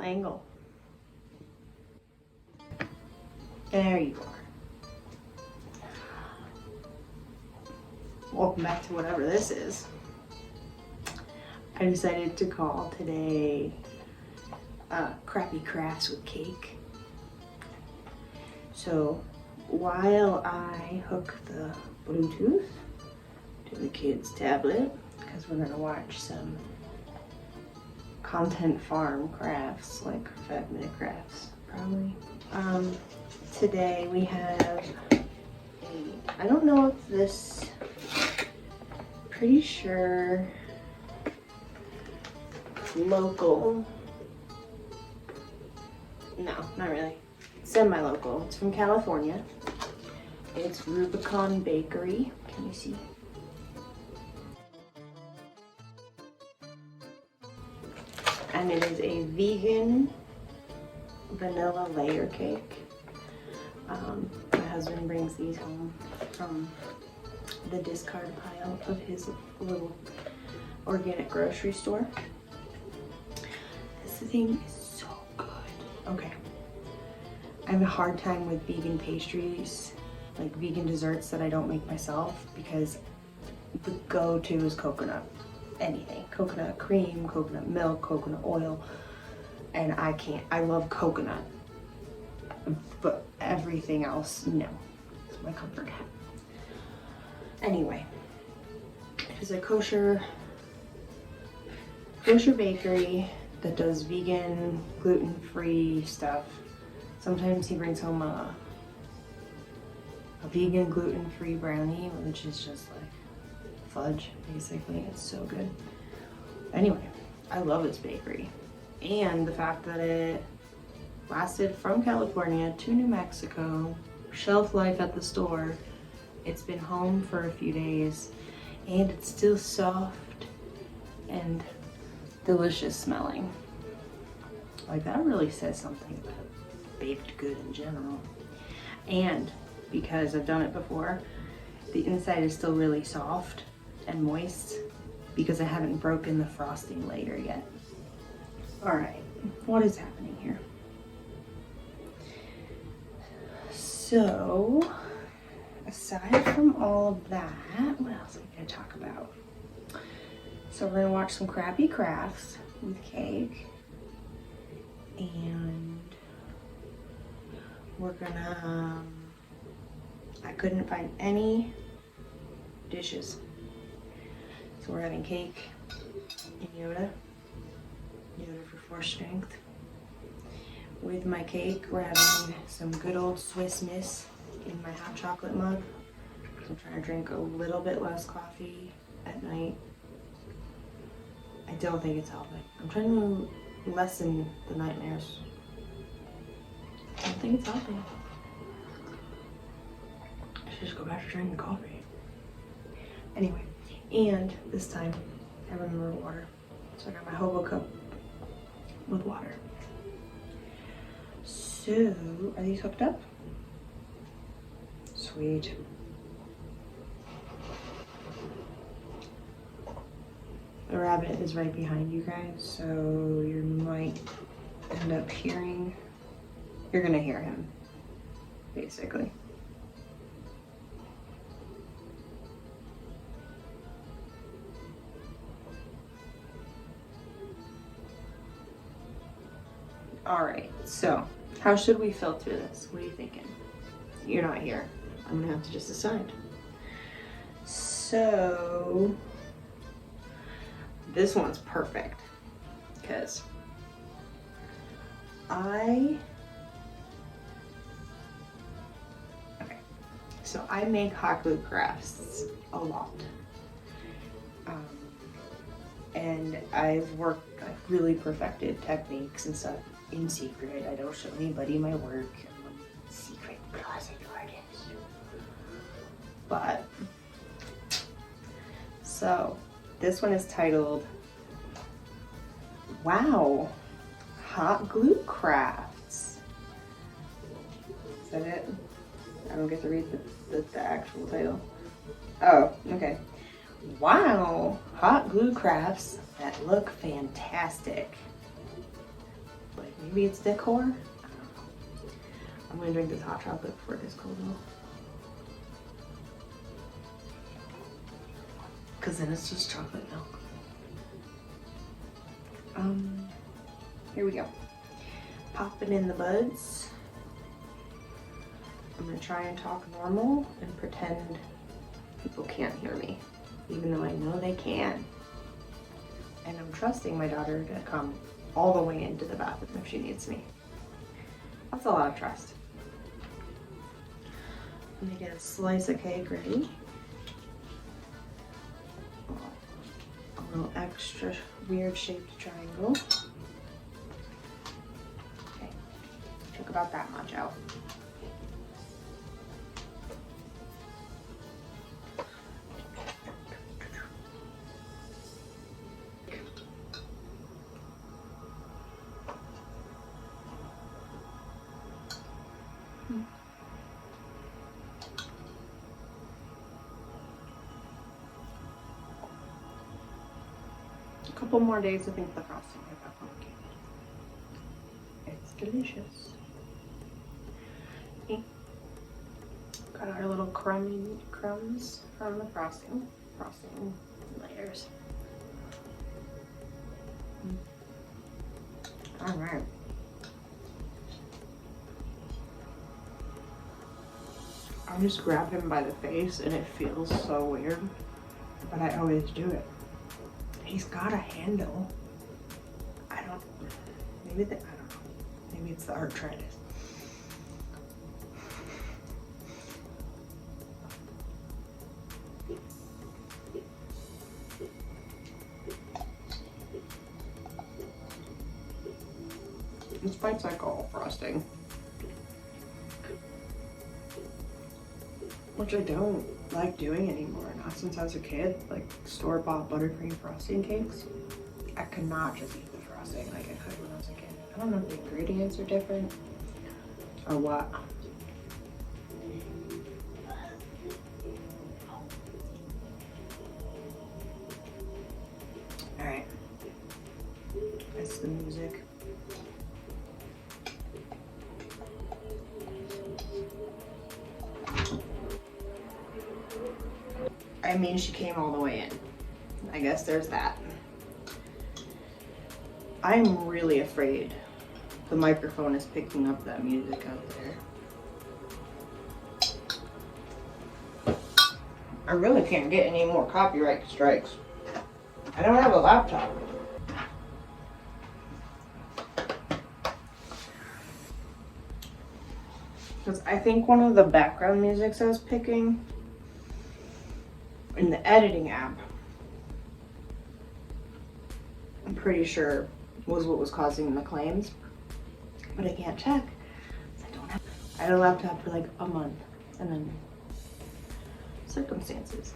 angle. There you are. Welcome back to whatever this is. I decided to call today Crappy Crafts with Cake. So while I hook the Bluetooth to the kids' tablet, because we're gonna watch some content farm crafts, like 5-minute crafts, probably. Today we have I don't know if this, pretty sure local, no, not really, semi-local. It's from California. It's Rubicon Bakery. Can you see? And it is a vegan vanilla layer cake. My husband brings these home from the discard pile of his little organic grocery store. This thing is so good. Okay. I have a hard time with vegan pastries, like vegan desserts that I don't make myself, because the go-to is coconut. Anything. Coconut cream, coconut milk, coconut oil. And I can't. I love coconut. But everything else, no. It's my comfort. Anyway, it's a kosher bakery that does vegan, gluten-free stuff. Sometimes he brings home a vegan, gluten-free brownie, which is just like fudge, basically. It's so good. Anyway, I love this bakery. And the fact that it lasted from California to New Mexico, shelf life at the store, it's been home for a few days, and it's still soft and delicious smelling. Like, that really says something about baked good in general. And because I've done it before, the inside is still really soft and moist because I haven't broken the frosting layer yet. All right, what is happening here? So, aside from all of that, what else are we gonna talk about? So we're gonna watch some Crappy Crafts with Cake, and we're gonna, I couldn't find any dishes. So we're having cake in Yoda for force strength. With my cake, we're having some good old Swiss Miss in my hot chocolate mug. I'm trying to drink a little bit less coffee at night. I don't think it's helping. I'm trying to lessen the nightmares. I don't think it's helping. I should just go back to drinking coffee. Anyway, and this time I remember water. So I got my hobo cup with water. So, are these hooked up? Sweet. The rabbit is right behind you guys, so you might end up hearing, you're gonna hear him, basically. All right, so how should we filter this? What are you thinking? You're not here. I'm gonna have to just decide. So this one's perfect because so I make hot glue crafts a lot. And I've really perfected techniques and stuff in secret. I don't show anybody my work. I'm a secret closet artist. But, so, this one is titled, Wow, Hot Glue Crafts. Is that it? I don't get to read the actual title. Oh, okay. Wow, hot glue crafts that look fantastic. Like Maybe it's decor? I don't know. I'm gonna drink this hot chocolate before it gets cold though. Cause then it's just chocolate milk. Here we go. Popping in the buds. I'm gonna try and talk normal and pretend people can't hear me, even though I know they can. And I'm trusting my daughter to come all the way into the bathroom if she needs me. That's a lot of trust. I'm gonna get a slice of cake ready. A little extra weird shaped triangle. Okay, took about that much out. A couple more days, I think the frosting will get complicated. It's delicious. Okay. Got our little crumbs from the frosting layers. All right. I just grab him by the face and it feels so weird, but I always do it. He's got a handle. I don't know. Maybe it's the arthritis. This bites like all frosting. Which I don't like doing anymore, not since I was a kid. Like store-bought buttercream frosting cakes, I could not just eat the frosting like I could when I was a kid. I don't know if the ingredients are different or what. All right, that's the music. I mean, she came all the way in. I guess there's that. I'm really afraid the microphone is picking up that music out there. I really can't get any more copyright strikes. I don't have a laptop. Because I think one of the background musics I was picking in the editing app, I'm pretty sure was what was causing the claims, but I can't check. I had a laptop for like a month, and then circumstances.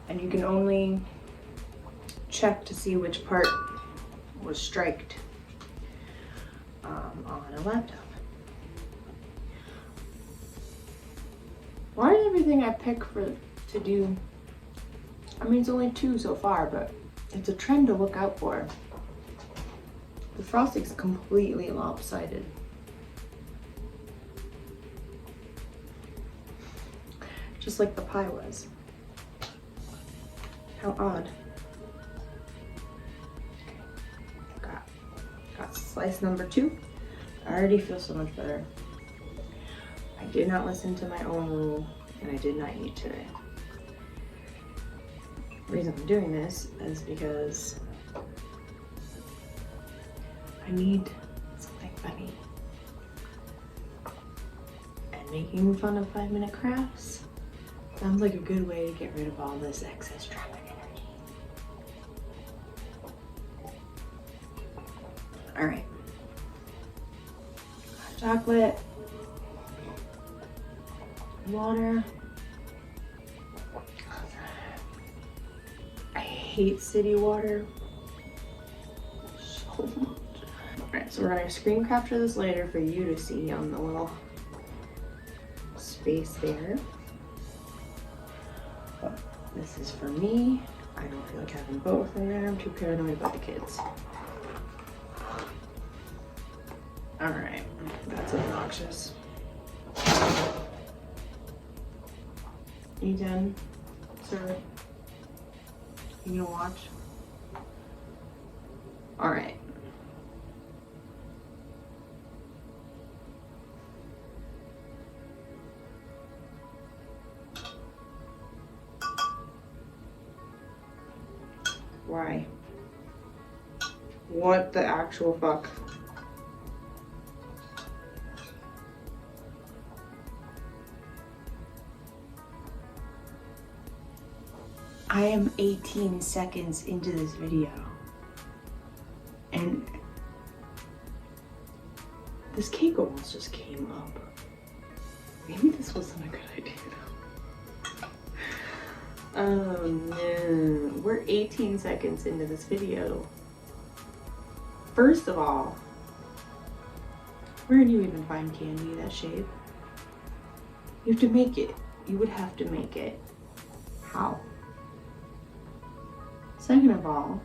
And you can only check to see which part was striked on a laptop. Why is everything I pick to do, I mean, it's only 2 so far, but it's a trend to look out for. The frosting's completely lopsided. Just like the pie was. How odd. Got slice number 2. I already feel so much better. I did not listen to my own rule, and I did not eat today. The reason I'm doing this is because I need something funny. And making fun of 5-minute crafts sounds like a good way to get rid of all this excess traffic energy. All right. Hot chocolate. Water. I hate city water so much. Alright, so we're gonna screen capture this later for you to see on the little space there. But this is for me. I don't feel like having both in there. I'm too paranoid about the kids. Alright, that's obnoxious. You done, sir? You gonna watch? Alright. Why? What the actual fuck? I am 18 seconds into this video and this cake almost just came up. Maybe this wasn't a good idea though. Oh no, we're 18 seconds into this video. First of all, where do you even find candy that shape? You have to make it. You would have to make it. How? Second of all,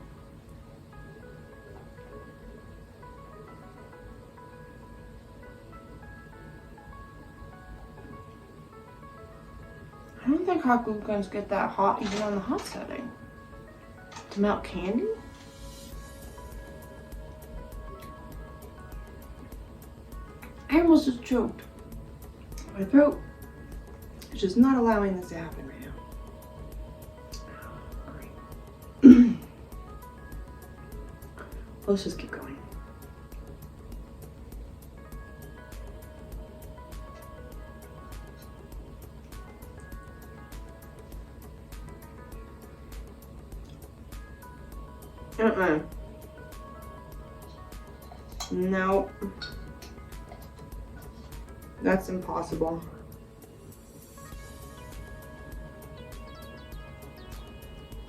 I don't think hot glue guns get that hot even on the hot setting. To melt candy? I almost just choked. My throat is just not allowing this to happen right now. Great. Let's just keep going. No. That's impossible.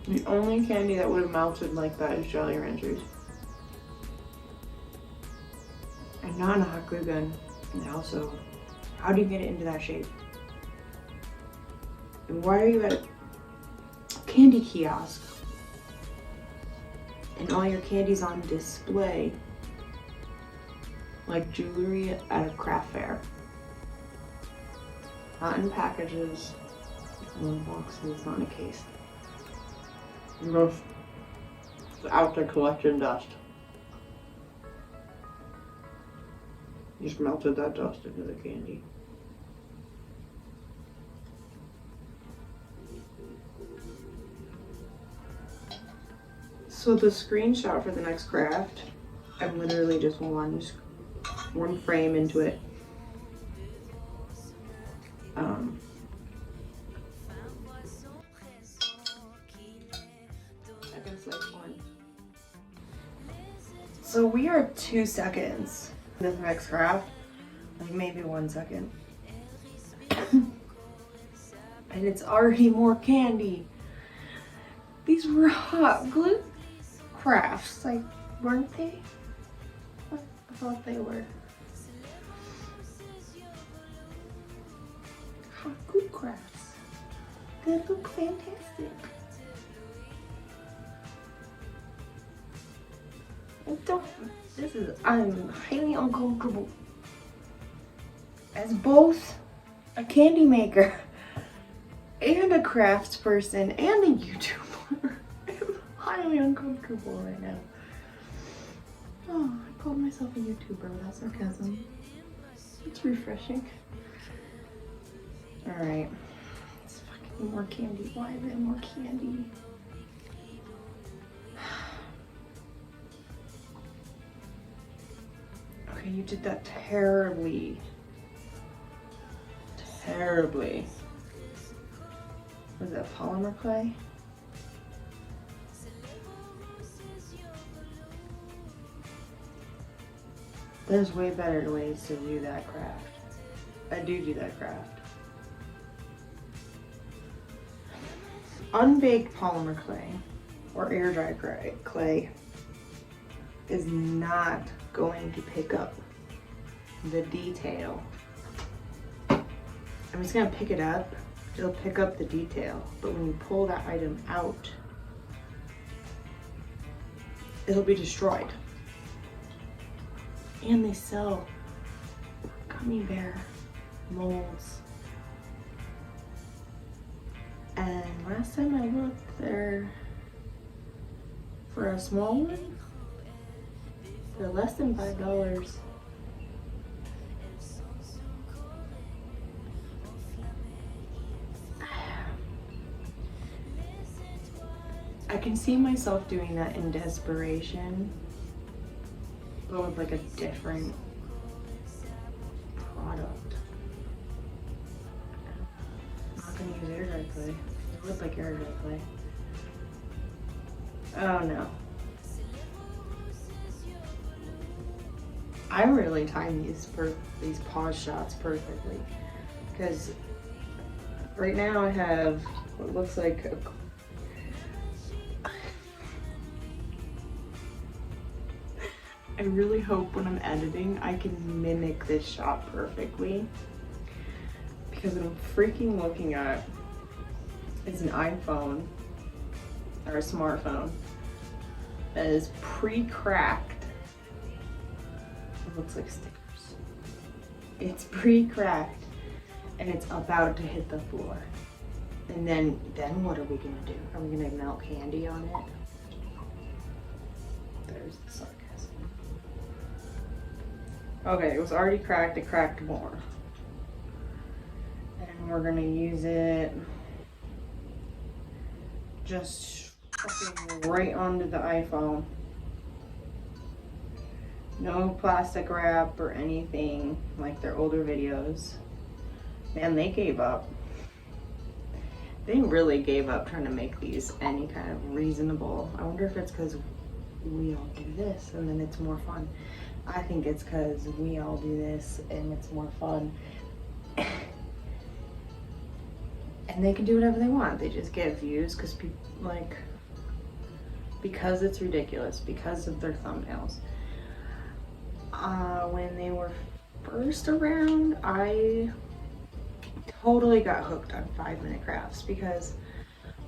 The only candy that would have melted like that is Jolly Ranchers. And not in a hot glue gun. And also, how do you get it into that shape? And why are you at a candy kiosk? And all your candy's on display. Like jewelry at a craft fair. Not in packages, in boxes, not in a case. Most out there collecting dust. Just melted that dust into the candy. So the screenshot for the next craft, I'm literally just one frame into it. So we are 2 seconds in this next craft, like maybe 1 second. And it's already more candy. These were hot glue crafts, like, weren't they? I thought they were. Hot glue crafts. They look fantastic. I'm highly uncomfortable. As both a candy maker and a crafts person and a YouTuber, I'm highly uncomfortable right now. Oh, I called myself a YouTuber without sarcasm. It's refreshing. Alright. It's fucking more candy. Why is there more candy? Okay, you did that terribly. Terribly. Was that polymer clay? There's way better ways to do that craft. I do that craft. Unbaked polymer clay or air dry clay is not going to pick up the detail. I'm just gonna pick it up, it'll pick up the detail, but when you pull that item out, it'll be destroyed. And they sell gummy bear molds. And last time I looked, they're, for a small one, they're less than $5. I can see myself doing that in desperation, but with like a different product. I'm not gonna use air dry clay. It looks like air dry clay. Oh no. I really time these pause shots perfectly, because right now I have what looks like a I really hope when I'm editing I can mimic this shot perfectly, because what I'm freaking looking at is an iPhone or a smartphone that is pre-cracked. It looks like stickers. It's pre-cracked and it's about to hit the floor. And then what are we gonna do? Are we gonna melt candy on it? There's the sarcasm. Okay, it was already cracked, it cracked more. And we're gonna use it just right onto the iPhone. No plastic wrap or anything like their older videos. Man, they gave up. They really gave up trying to make these any kind of reasonable. I wonder if it's because we all do this and then it's more fun. I think it's because we all do this and it's more fun. And they can do whatever they want. They just get views because people like, because it's ridiculous, because of their thumbnails. When they were first around, I totally got hooked on 5-minute crafts because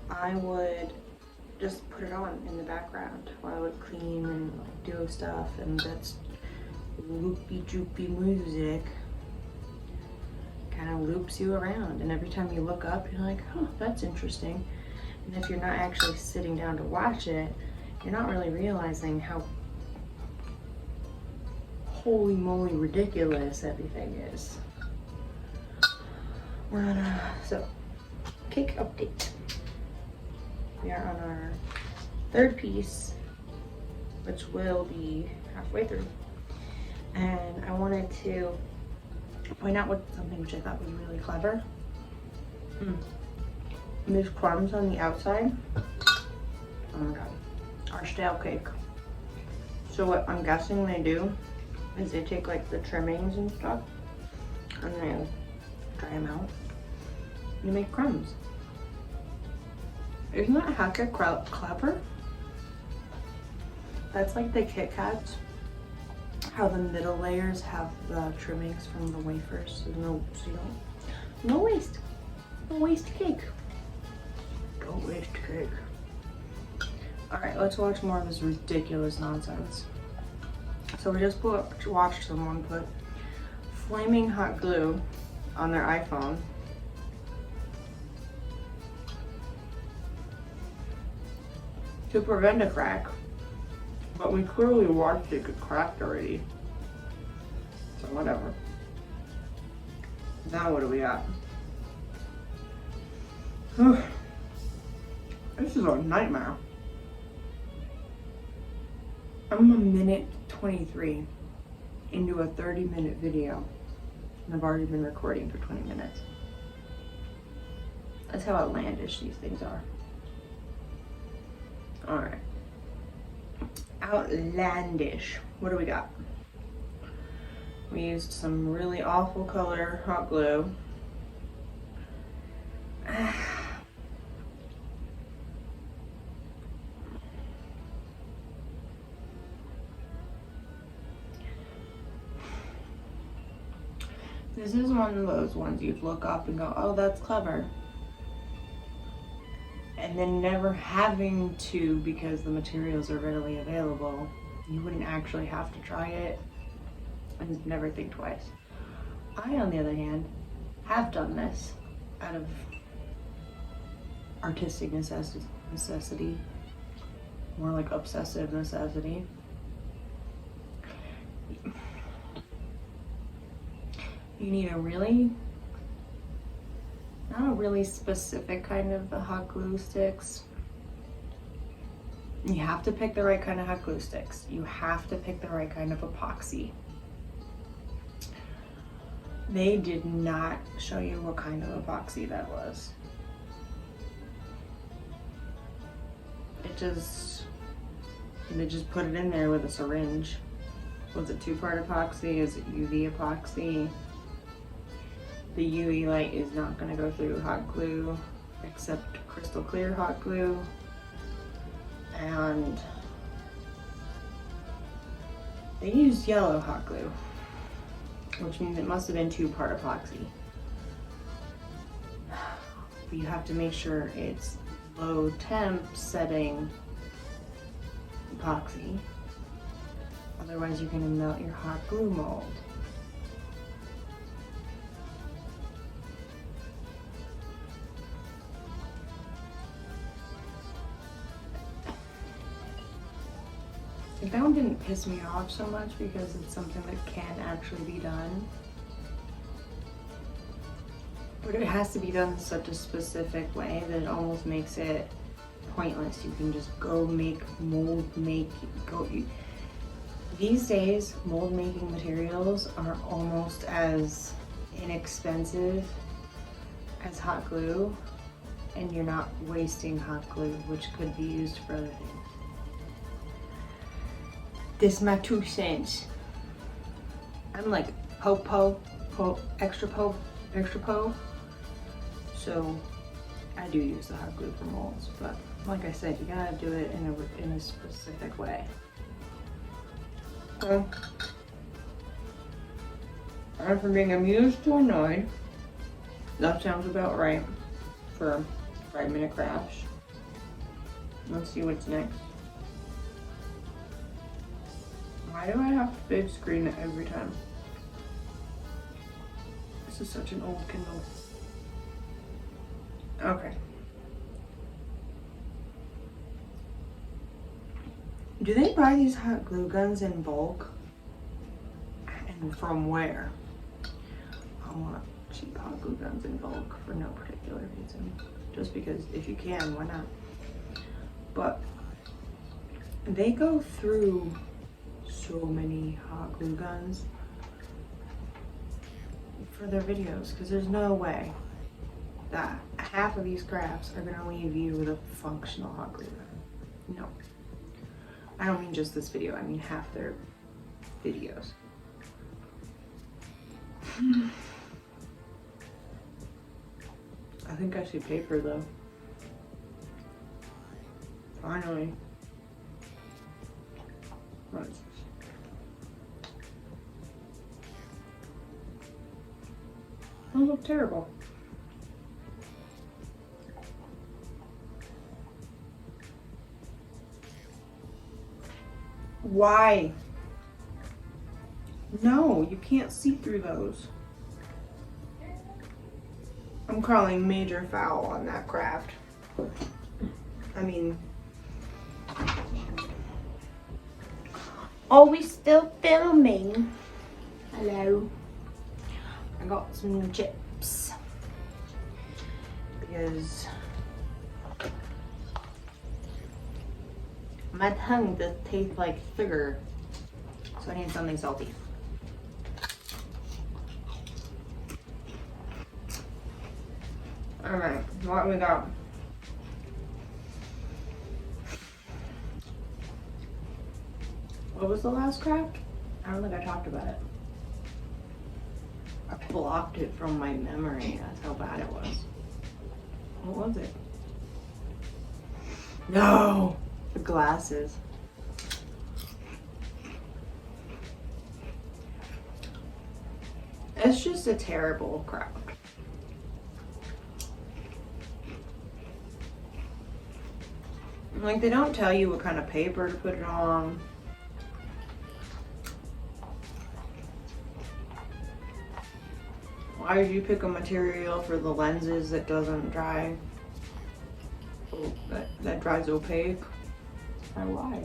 I would just put it on in the background while I would clean and like do stuff, and that's loopy droopy music kind of loops you around, and every time you look up you're like, oh, that's interesting. And if you're not actually sitting down to watch it, you're not really realizing how holy moly ridiculous everything is. We're on so cake update. We are on our third piece, which will be halfway through. And I wanted to point out something which I thought was really clever. There's crumbs on the outside. Oh my god. Our stale cake. So what I'm guessing they do is they take like the trimmings and stuff and they dry them out. You make crumbs. Isn't that hecka clever? That's like the Kit Kats. How the middle layers have the trimmings from the wafers. There's no waste. No waste cake. Don't waste cake. Alright, let's watch more of this ridiculous nonsense. So we just watched someone put flaming hot glue on their iPhone. To prevent a crack. But we clearly watched it get cracked already. So whatever. Now what do we got? This is a nightmare. I'm a minute 23 into a 30-minute video. And I've already been recording for 20 minutes. That's how outlandish these things are. Alright. Outlandish. What do we got? We used some really awful color hot glue. This is one of those ones you'd look up and go, oh, that's clever. and then never having to because the materials are readily available, you wouldn't actually have to try it and never think twice. I, on the other hand, have done this out of artistic necessity, more like obsessive necessity. You need a really, not a really specific kind of the hot glue sticks. You have to pick the right kind of hot glue sticks. You have to pick the right kind of epoxy. They did not show you what kind of epoxy that was. They just put it in there with a syringe. Was it 2-part epoxy? Is it UV epoxy? The UV light is not going to go through hot glue except crystal clear hot glue. And they used yellow hot glue, which means it must have been 2-part epoxy. But you have to make sure it's low temp setting epoxy. Otherwise you're going to melt your hot glue mold. That one didn't piss me off so much because it's something that can actually be done. But it has to be done in such a specific way that it almost makes it pointless. You can just go make mold These days, mold making materials are almost as inexpensive as hot glue, and you're not wasting hot glue, which could be used for other things. This my 2 cents. I'm like extra po. So I do use the hot glue for molds, but like I said, you gotta do it in a specific way. So, I'm from being amused to annoyed. That sounds about right for 5-minute crafts. Let's see what's next. Why do I have to big screen it every time? This is such an old Kindle. Okay. Do they buy these hot glue guns in bulk? And from where? I want cheap hot glue guns in bulk for no particular reason. Just because if you can, why not? But they go through so many hot glue guns for their videos because there's no way that half of these crafts are gonna leave you with a functional hot glue gun. No. I don't mean just this video, I mean half their videos. I think I see paper though. Finally. What is this? Those look terrible. Why? No, you can't see through those. I'm calling major foul on that craft. I mean, are we still filming? Hello. I got some new chips because my tongue just tastes like sugar, so I need something salty. Alright, what we got? What was the last craft? I don't think I talked about it. I blocked it from my memory. That's how bad it was. What was it? No! The glasses. It's just a terrible craft. Like, they don't tell you what kind of paper to put it on. Why did you pick a material for the lenses that doesn't dry? Oh, that dries opaque? Why?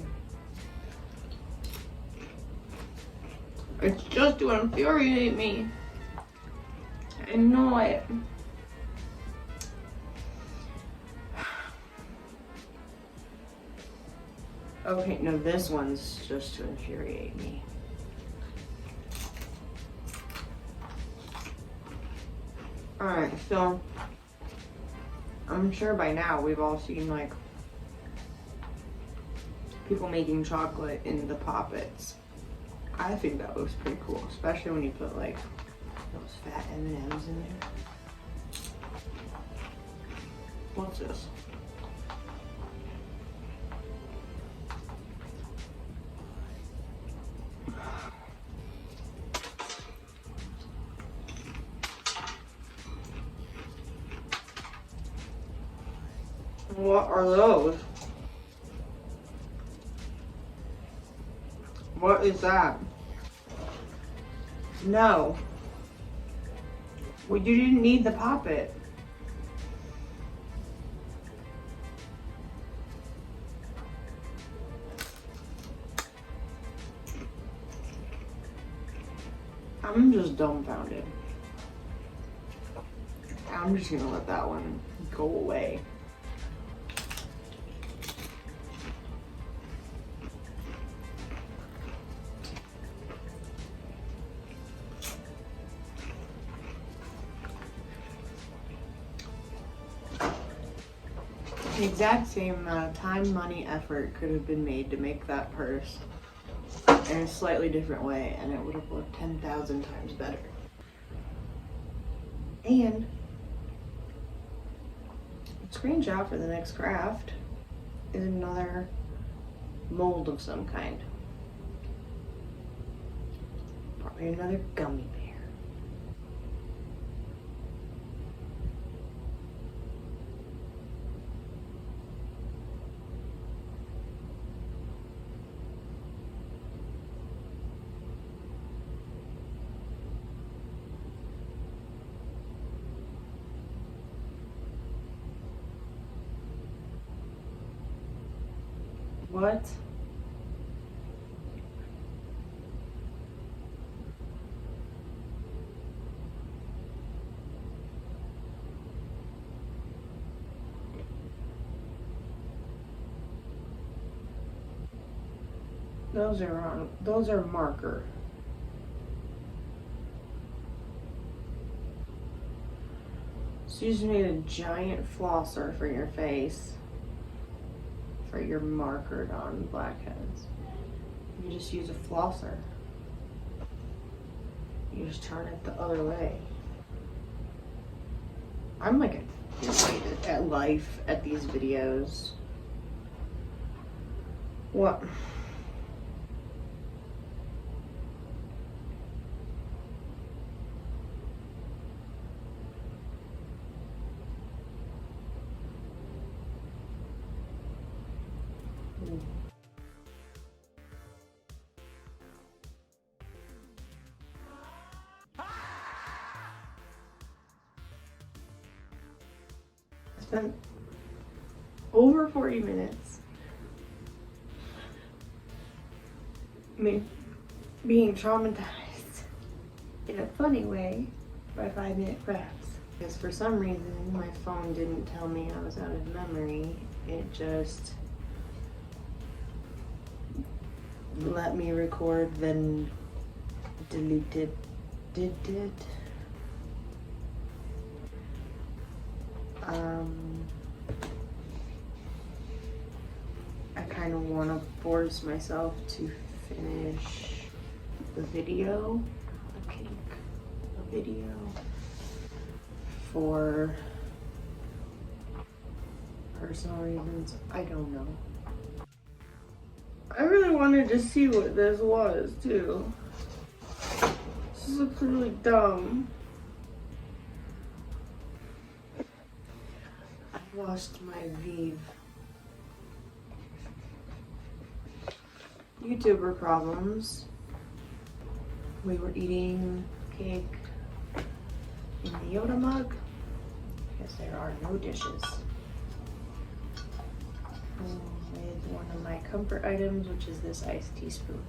It's just to infuriate me. I know it. Okay, no, this one's just to infuriate me. Alright, so I'm sure by now we've all seen like people making chocolate in the poppets. I think that looks pretty cool, especially when you put like those fat M&Ms in there. What's this? What are those? What is that? No. Well, you didn't need the poppet. I'm just dumbfounded. I'm just gonna let that one go away. The exact same amount of time, money, effort could have been made to make that purse in a slightly different way, and it would have looked 10,000 times better. And screenshot for the next craft is another mold of some kind. Probably another gummy bear. What? Those are wrong. Those are marker. So you just need a giant flosser for your face. For your markered on blackheads. You just use a flosser. You just turn it the other way. I'm like at life at these videos. What? Spent over 40 minutes me being traumatized in a funny way by 5-minute crafts. Because for some reason my phone didn't tell me I was out of memory. It just let me record, then deleted. Did it? I kind of want to force myself to finish the video, a video for personal reasons. I don't know. I really wanted to see what this was too. This looks really dumb. I lost my Vive YouTuber problems. We were eating cake in the Yoda mug because there are no dishes. With one of my comfort items, which is this iced teaspoon.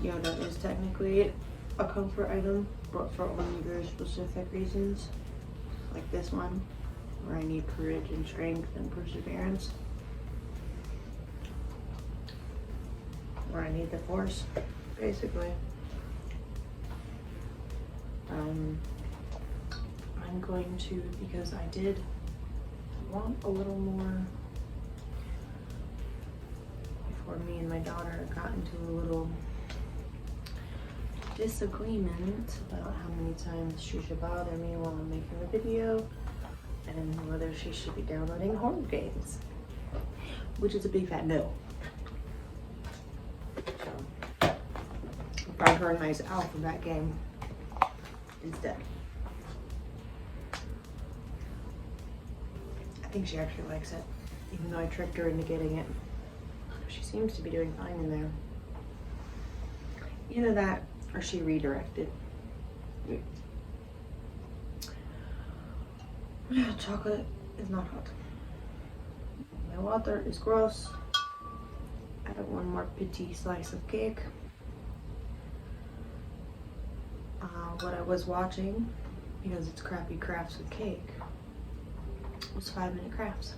Yoda is technically a comfort item, but for only very specific reasons, like this one, where I need courage and strength and perseverance, where I need the force, basically. I'm going to, because I did want a little more before me and my daughter got into a little disagreement about how many times she should bother me while I'm making the video and whether she should be downloading horror games, which is a big fat no. So buy her a nice alphabet game instead. I think she actually likes it, even though I tricked her into getting it. She seems to be doing fine in there. Either that or she redirected. Chocolate is not hot. My water is gross. I have one more petit slice of cake. What I was watching, because it's crappy crafts with cake, was 5-minute crafts.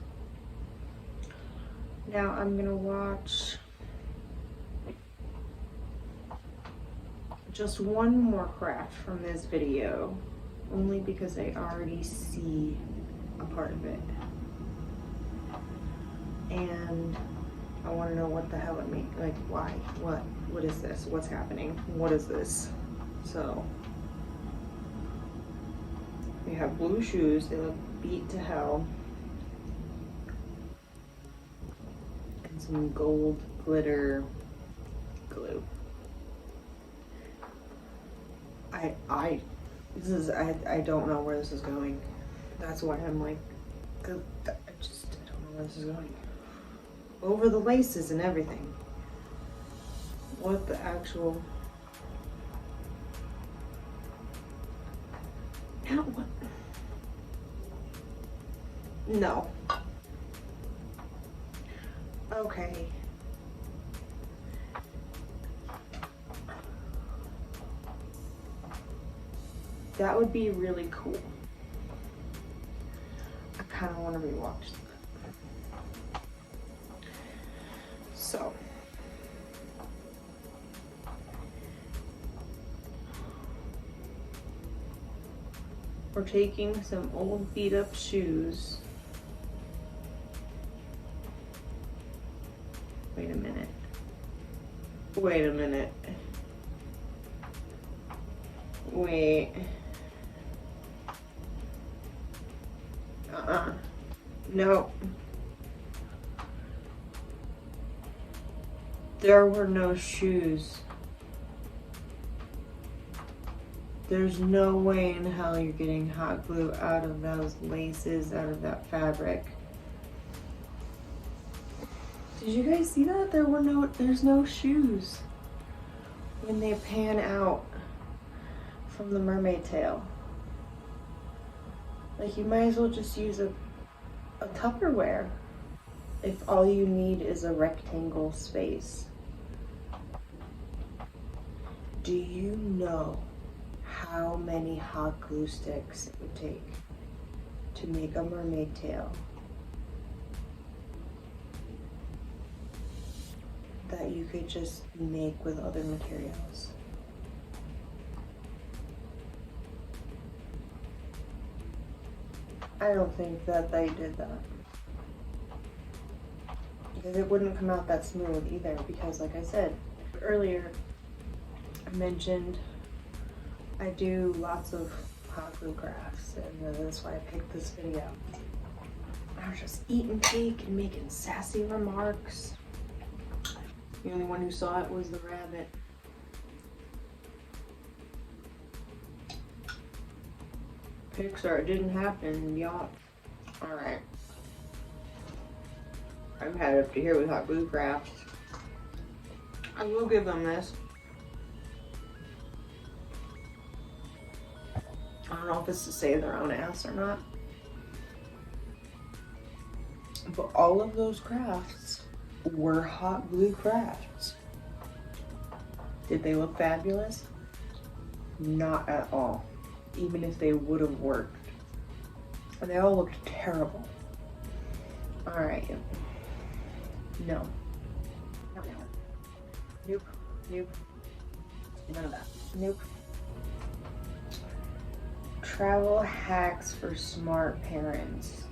Now I'm gonna watch just one more craft from this video, only because I already see a part of it. And I wanna know what the hell it means, like why, what is this, what's happening, what is this? So, we have blue shoes, they look beat to hell. And some gold glitter glue. I don't know where this is going. That's why I'm like, I don't know where this is going. Over the laces and everything. What the actual... Now what? No. Okay. That would be really cool. I kind of want to rewatch that. So. We're taking some old beat up shoes. Wait a minute. Wait a minute. Wait. No. There were no shoes. There's no way in hell you're getting hot glue out of those laces, out of that fabric. Did you guys see that? There's no shoes when they pan out from the mermaid tail. Like, you might as well just use a Tupperware if all you need is a rectangle space. Do you know how many hot glue sticks it would take to make a mermaid tail that you could just make with other materials? I don't think that they did that, because it wouldn't come out that smooth either, because like I said earlier, I mentioned I do lots of hot glue crafts, and that's why I picked this video. I was just eating cake and making sassy remarks. The only one who saw it was the rabbit. Pixar, it didn't happen, y'all. Alright. I've had it up to here with hot glue crafts. I will give them this. I don't know if it's to save their own ass or not. But all of those crafts were hot glue crafts. Did they look fabulous? Not at all. Even if they would have worked. And they all looked terrible. Alright. No. Nope. Nope. None of that. Nope. Travel hacks for smart parents.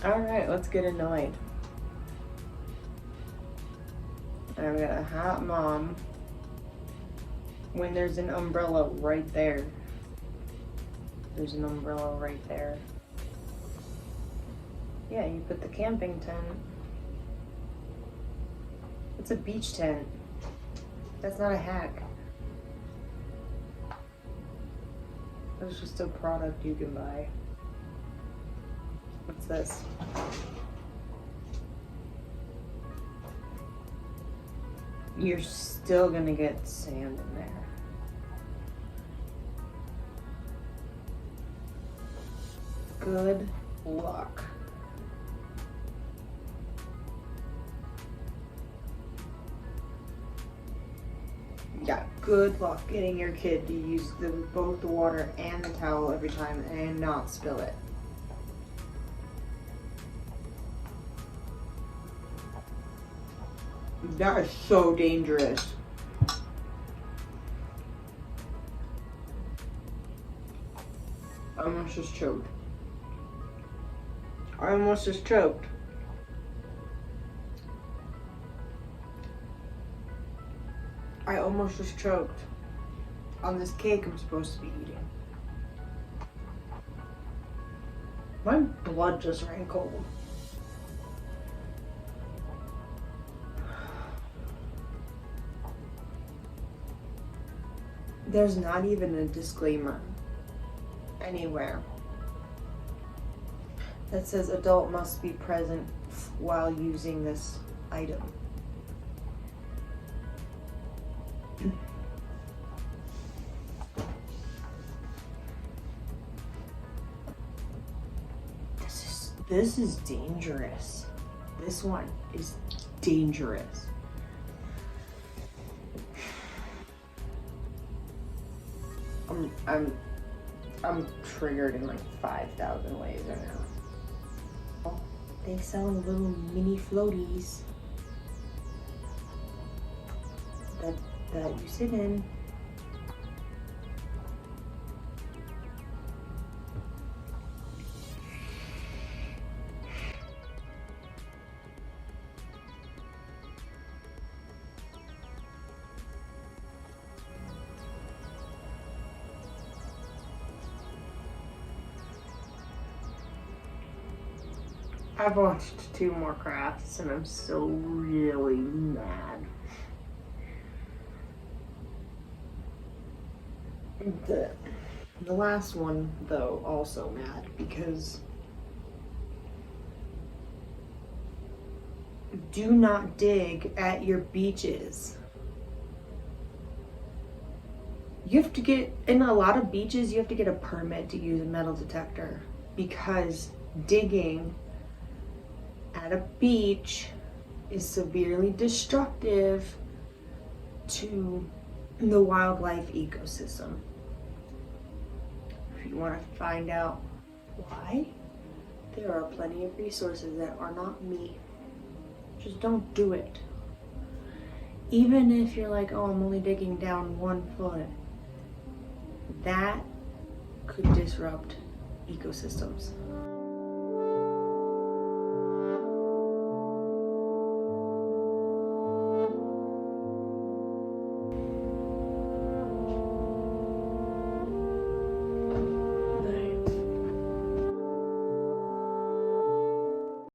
All right, let's get annoyed. I've got a hot mom when there's an umbrella right there. There's an umbrella right there. Yeah, you put the camping tent. It's a beach tent. That's not a hack. It's just a product you can buy. What's this? You're still gonna get sand in there. Good luck. Yeah, good luck getting your kid to use both the water and the towel every time and not spill it. That is so dangerous. I almost just choked. I almost just choked. I almost just choked on this cake I'm supposed to be eating. My blood just ran cold. There's not even a disclaimer anywhere that says adult must be present while using this item. This is dangerous. This one is dangerous. I'm triggered in like 5,000 ways right now. They sell little mini floaties that you sit in. I've watched 2 more crafts and I'm still really mad. The last one, though, also mad because do not dig at your beaches. You have to get, in a lot of beaches, you have to get a permit to use a metal detector because digging at a beach is severely destructive to the wildlife ecosystem. If you want to find out why, there are plenty of resources that are not me. Just don't do it. Even if you're like, oh, I'm only digging down 1 foot, that could disrupt ecosystems.